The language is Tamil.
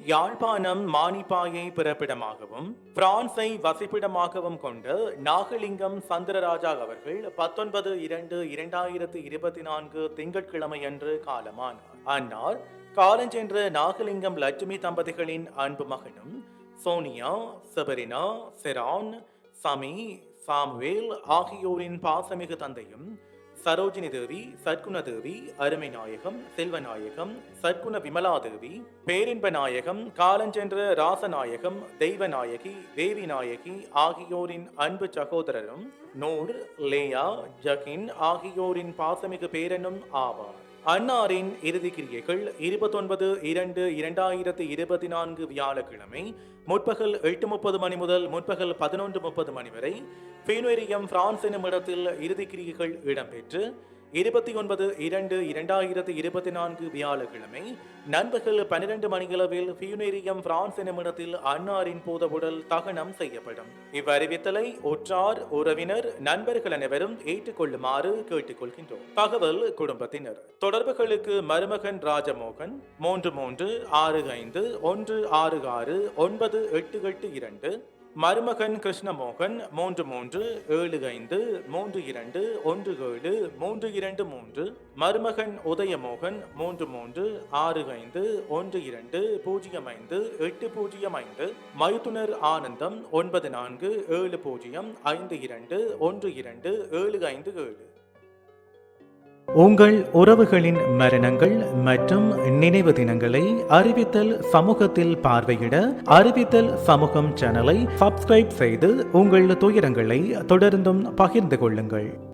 யாழ்ப்பாணம் மானிப்பாயை பிறப்பிடமாகவும் பிரான்சை வசிப்பிடமாகவும் கொண்ட நாகலிங்கம் சந்திரராஜா அவர்கள் 19/2/2024 திங்கட்கிழமையன்று காலமானார். அன்னார் காலஞ்சென்ற நாகலிங்கம் லட்சுமி தம்பதிகளின் அன்பு மகனும் சோனியா, செபரினா, செரான், சமி, சாமுவேல் ஆகியோரின் பாசமிகு தந்தையும் சரோஜினி தேவி, சற்குண தேவி, அருமை நாயகம், செல்வநாயகம், சற்குண விமலாதேவி, பேரின்ப நாயகம், காலஞ்சென்ற ராசநாயகம், தெய்வநாயகி, தேவி நாயகி ஆகியோரின் அன்பு சகோதரரும் நூர், லேயா, ஜஹின் ஆகியோரின் பாசமிகு பேரனும் ஆவார். அன்னாரின் இறுதி கிரியைகள் 29/2/2024 வியாழக்கிழமை முற்பகல் 8:30 மணி முதல் முற்பகல் 11:30 மணி வரை பீனுரியம் பிரான்ஸ் எனும் இடத்தில் இறுதி கிரியைகள் இடம்பெற்று 29/2/2024 வியாழக்கிழமை நண்பகல் 12 மணியளவில் பீனுரியம் பிரான்ஸ் எனும் இடத்தில் அன்னாரின் பூதவுடல் தகனம் செய்யப்படும். இவ்வறிவித்தலை உற்றார், உறவினர், நண்பர்கள் அனைவரும் ஏற்றுக்கொள்ளுமாறு கேட்டுக்கொள்கின்றோம். தகவல் குடும்பத்தினர். தொடர்புகளுக்கு மருமகன் ராஜமோகன் 3365166988 மருமகன் கிருஷ்ணமோகன் 3375321723 மருமகன் உதயமோகன் 3365120805 மைத்துனர் ஆனந்தம் 947052127577. உங்கள் உறவுகளின் மரணங்கள் மற்றும் நினைவு தினங்களை அறிவித்தல் சமூகத்தில் பார்வையிட அறிவித்தல் சமூகம் சேனலை சப்ஸ்கிரைப் செய்து உங்கள் துயரங்களை தொடர்ந்தும் பகிர்ந்து கொள்ளுங்கள்.